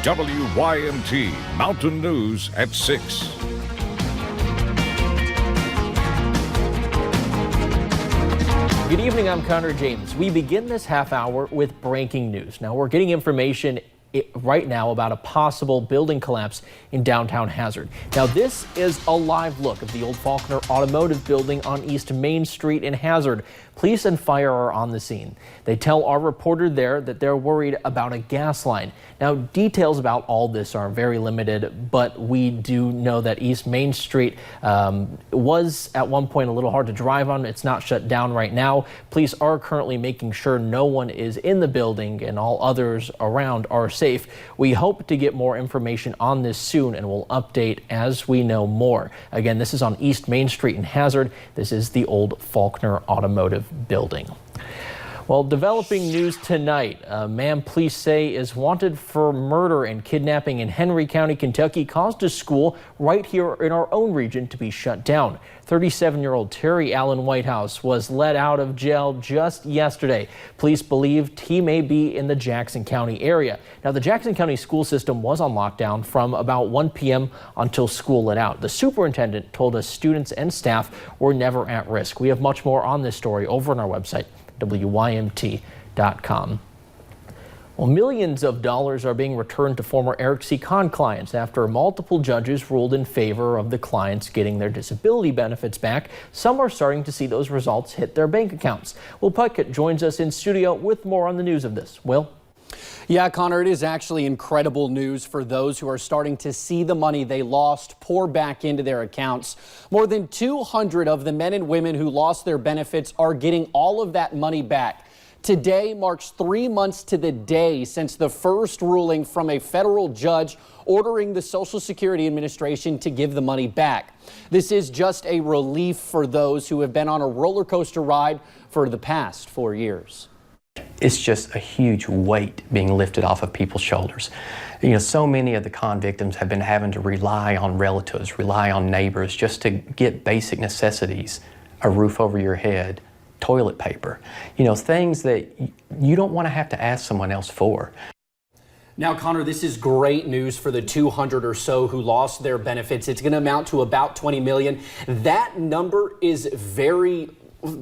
WYMT Mountain News at 6. Good evening, I'm Connor James. We begin this half hour with breaking news. Now, we're getting information right now about a possible building collapse in downtown Hazard. Now, this is a live look of the old Faulkner Automotive building on East Main Street in Hazard. Police and fire are on the scene. They tell our reporter there that they're worried about a gas line. Now, details about all this are very limited, but we do know that East Main Street was at one point a little hard to drive on. It's not shut down right now. Police are currently making sure no one is in the building and all others around are safe. We hope to get more information on this soon, and we'll update as we know more. Again, this is on East Main Street in Hazard. This is the old Faulkner Automotive building. Well, developing news tonight. A man police say is wanted for murder and kidnapping in Henry County, Kentucky, caused a school right here in our own region to be shut down. 37-year-old Terry Allen Whitehouse was let out of jail just yesterday. Police believed he may be in the Jackson County area. Now, the Jackson County school system was on lockdown from about 1 p.m. until school let out. The superintendent told us students and staff were never at risk. We have much more on this story over on our website, WYMT.com. Well, millions of dollars are being returned to former Eric C. Kahn clients after multiple judges ruled in favor of the clients getting their disability benefits back. Some are starting to see those results hit their bank accounts. Will Puckett joins us in studio with more on the news of this. Will? Yeah, Connor, it is actually incredible news for those who are starting to see the money they lost pour back into their accounts. More than 200 of the men and women who lost their benefits are getting all of that money back. Today marks 3 months to the day since the first ruling from a federal judge ordering the Social Security Administration to give the money back. This is just a relief for those who have been on a roller coaster ride for the past 4 years. It's just a huge weight being lifted off of people's shoulders. You know, so many of the con victims have been having to rely on relatives, rely on neighbors just to get basic necessities, a roof over your head, toilet paper, you know, things that you don't want to have to ask someone else for. Now, Connor, this is great news for the 200 or so who lost their benefits. It's going to amount to about 20 million. That number is very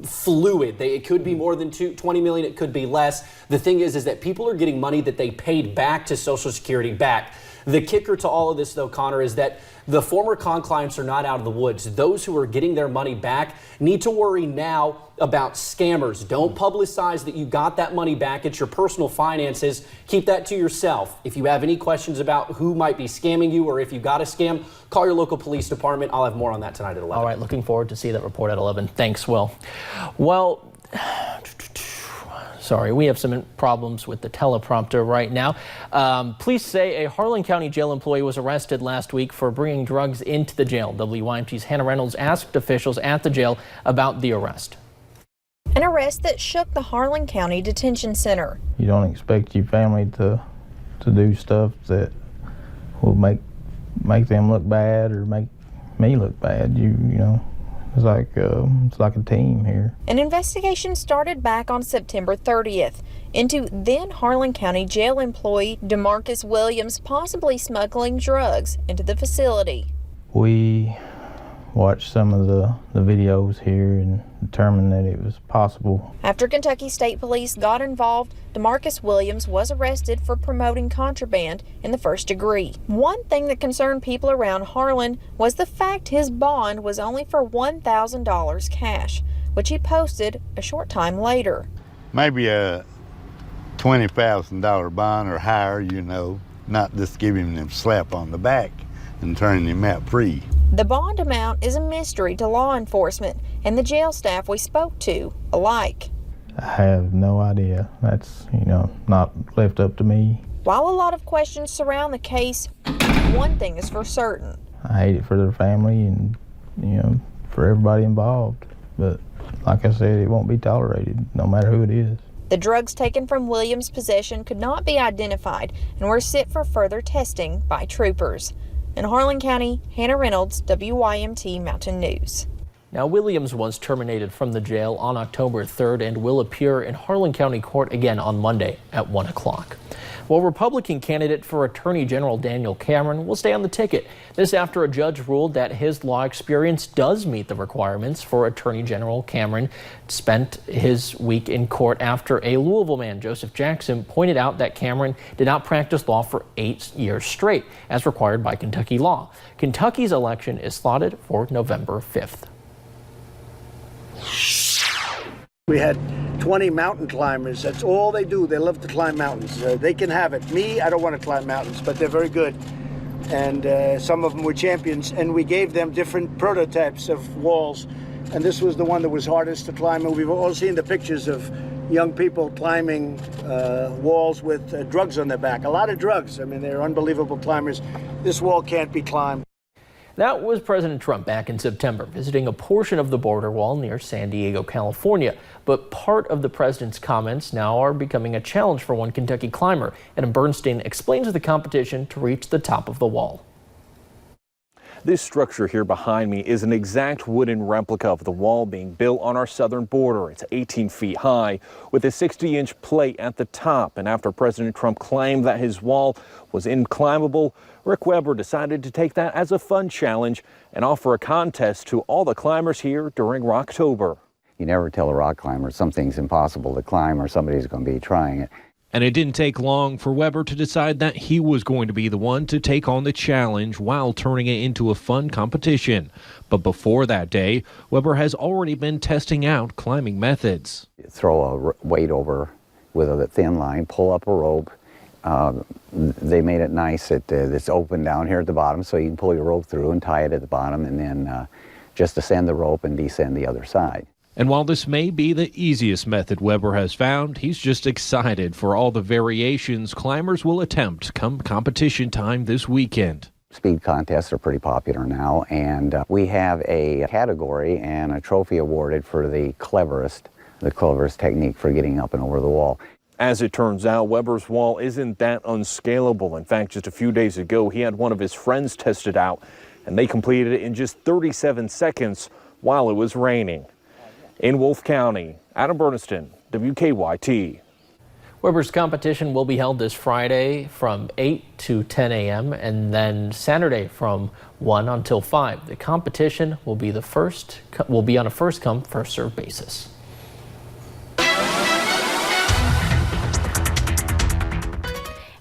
fluid. It could be more than 20 million. It could be less. The thing is that people are getting money that they paid back to Social Security back. The kicker to all of this, though, Connor, is that the former con clients are not out of the woods. Those who are getting their money back need to worry now about scammers. Don't publicize that you got that money back. It's your personal finances. Keep that to yourself. If you have any questions about who might be scamming you or if you got a scam, call your local police department. I'll have more on that tonight at 11. All right, looking forward to see that report at 11. Thanks, Will. Well, sorry, we have some problems with the teleprompter right now. Police say a Harlan County jail employee was arrested last week for bringing drugs into the jail. WYMT's Hannah Reynolds asked officials at the jail about the arrest. An arrest that shook the Harlan County Detention Center. You don't expect your family to do stuff that will make them look bad or make me look bad. You know. It's like a team here. An investigation started back on September 30th into then Harlan County jail employee DeMarcus Williams possibly smuggling drugs into the facility. We watched some of the videos here and determined that it was possible. After Kentucky State Police got involved, DeMarcus Williams was arrested for promoting contraband in the first degree. One thing that concerned people around Harlan was the fact his bond was only for $1,000 cash, which he posted a short time later. Maybe a $20,000 bond or higher, you know, not just giving him a slap on the back and turning him out free. The bond amount is a mystery to law enforcement and the jail staff we spoke to alike. I have no idea. That's, you know, not left up to me. While a lot of questions surround the case, one thing is for certain. I hate it for their family and, you know, for everybody involved. But like I said, it won't be tolerated, no matter who it is. The drugs taken from Williams' possession could not be identified and were sent for further testing by troopers. In Harlan County, Hannah Reynolds, WYMT Mountain News. Now, Williams was terminated from the jail on October 3rd and will appear in Harlan County Court again on Monday at 1 o'clock. Well, Republican candidate for Attorney General Daniel Cameron will stay on the ticket. This after a judge ruled that his law experience does meet the requirements for Attorney General. Cameron spent his week in court after a Louisville man, Joseph Jackson, pointed out that Cameron did not practice law for 8 years straight, as required by Kentucky law. Kentucky's election is slotted for November 5th. We had 20 mountain climbers. That's all they do. They love to climb mountains. They can have it. Me, I don't want to climb mountains, but they're very good. And some of them were champions. And we gave them different prototypes of walls. And this was the one that was hardest to climb. And we've all seen the pictures of young people climbing walls with drugs on their back. A lot of drugs. I mean, they're unbelievable climbers. This wall can't be climbed. That was President Trump back in September, visiting a portion of the border wall near San Diego, California. But part of the president's comments now are becoming a challenge for one Kentucky climber. Adam Bernstein explains the competition to reach the top of the wall. This structure here behind me is an exact wooden replica of the wall being built on our southern border. It's 18 feet high with a 60-inch plate at the top. And after President Trump claimed that his wall was unclimbable, Rick Weber decided to take that as a fun challenge and offer a contest to all the climbers here during Rocktober. You never tell a rock climber something's impossible to climb or somebody's going to be trying it. And it didn't take long for Weber to decide that he was going to be the one to take on the challenge while turning it into a fun competition. But before that day, Weber has already been testing out climbing methods. Throw a weight over with a thin line, pull up a rope. They made it nice that it's open down here at the bottom so you can pull your rope through and tie it at the bottom and then just ascend the rope and descend the other side. And while this may be the easiest method Weber has found, he's just excited for all the variations climbers will attempt come competition time this weekend. Speed contests are pretty popular now, and we have a category and a trophy awarded for the cleverest technique for getting up and over the wall. As it turns out, Weber's wall isn't that unscalable. In fact, just a few days ago, he had one of his friends test it out, and they completed it in just 37 seconds while it was raining. In Wolfe County, Adam Bernstein, WKYT. Weber's competition will be held this Friday from 8 to 10 a.m. and then Saturday from 1 until 5. The competition will be on a first come, first served basis.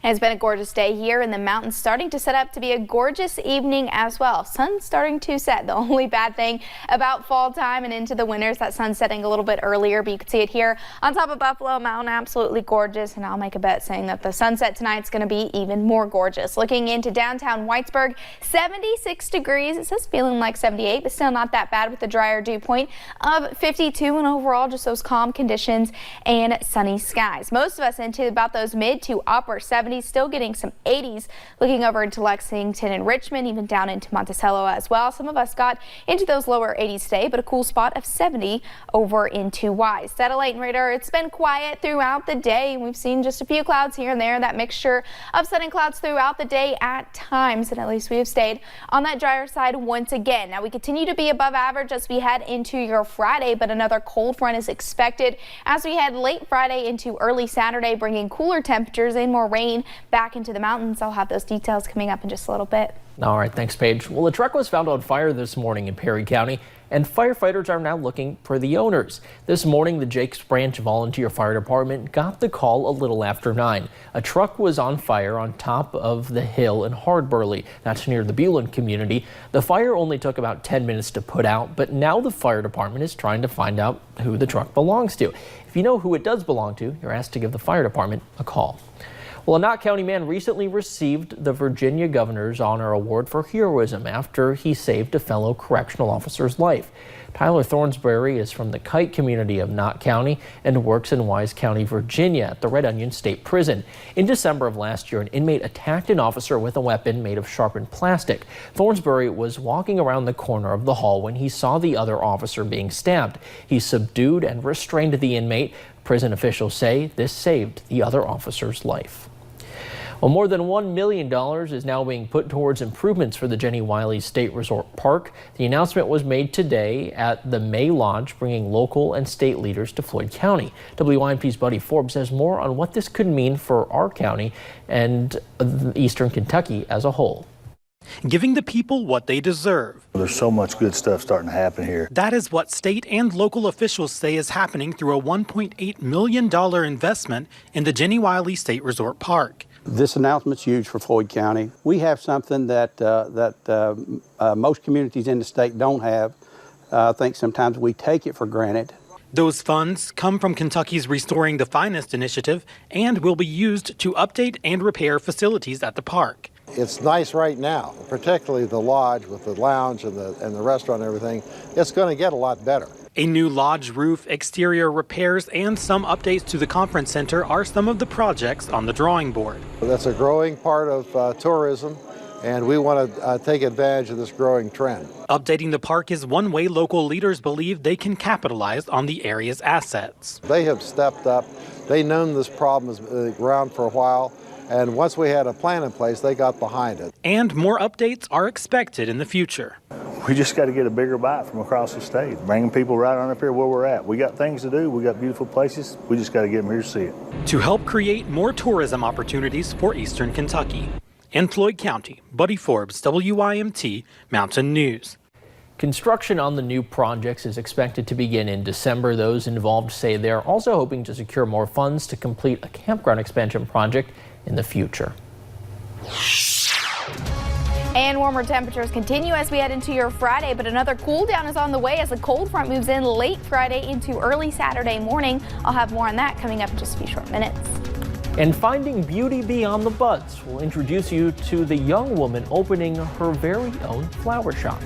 It's been a gorgeous day here in the mountains, starting to set up to be a gorgeous evening as well. Sun's starting to set. The only bad thing about fall time and into the winter is that sun's setting a little bit earlier, but you can see it here on top of Buffalo Mountain. Absolutely gorgeous, and I'll make a bet saying that the sunset tonight is going to be even more gorgeous. Looking into downtown Whitesburg, 76 degrees. It says feeling like 78, but still not that bad with a drier dew point of 52, and overall just those calm conditions and sunny skies. Most of us into about those mid to upper 70s. Still getting some 80s. Looking over into Lexington and Richmond, even down into Monticello as well. Some of us got into those lower 80s today, but a cool spot of 70 over into Wise. Satellite and radar, it's been quiet throughout the day. We've seen just a few clouds here and there, that mixture of sun and clouds throughout the day at times, and at least we have stayed on that drier side once again. Now we continue to be above average as we head into your Friday, but another cold front is expected as we head late Friday into early Saturday, bringing cooler temperatures and more rain back into the mountains. I'll have those details coming up in just a little bit. All right, thanks, Paige. Well, a truck was found on fire this morning in Perry County, and firefighters are now looking for the owners. This morning, the Jakes Branch Volunteer Fire Department got the call a little after 9. A truck was on fire on top of the hill in Hardburley. That's near the Buellin community. The fire only took about 10 minutes to put out, but now the fire department is trying to find out who the truck belongs to. If you know who it does belong to, you're asked to give the fire department a call. Well, a Knott County man recently received the Virginia Governor's Honor Award for heroism after he saved a fellow correctional officer's life. Tyler Thornsberry is from the Kite community of Knott County and works in Wise County, Virginia at the Red Onion State Prison. In December of last year, an inmate attacked an officer with a weapon made of sharpened plastic. Thornsberry was walking around the corner of the hall when he saw the other officer being stabbed. He subdued and restrained the inmate. Prison officials say this saved the other officer's life. Well, more than $1 million is now being put towards improvements for the Jenny Wiley State Resort Park. The announcement was made today at the May Lodge, bringing local and state leaders to Floyd County. WYMT's Buddy Forbes has more on what this could mean for our county and eastern Kentucky as a whole. Giving the people what they deserve. There's so much good stuff starting to happen here. That is what state and local officials say is happening through a $1.8 million investment in the Jenny Wiley State Resort Park. This announcement's huge for Floyd County. We have something that most communities in the state don't have. I think sometimes we take it for granted. Those funds come from Kentucky's Restoring the Finest initiative and will be used to update and repair facilities at the park. It's nice right now, particularly the lodge with the lounge and the restaurant and everything. It's going to get a lot better. A new lodge roof, exterior repairs, and some updates to the conference center are some of the projects on the drawing board. That's a growing part of tourism, and we want to take advantage of this growing trend. Updating the park is one way local leaders believe they can capitalize on the area's assets. They have stepped up. They've known this problem has been around for a while. And once we had a plan in place, they got behind it. And more updates are expected in the future. We just got to get a bigger bite from across the state, bringing people right on up here where we're at. We got things to do. We got beautiful places. We just got to get them here to see it. To help create more tourism opportunities for eastern Kentucky. In Floyd County, Buddy Forbes, WYMT Mountain News. Construction on the new projects is expected to begin in December. Those involved say they're also hoping to secure more funds to complete a campground expansion project in the future. And warmer temperatures continue as we head into your Friday, but another cool down is on the way as the cold front moves in late Friday into early Saturday morning. I'll have more on that coming up in just a few short minutes. And finding beauty beyond the buds will introduce you to the young woman opening her very own flower shop.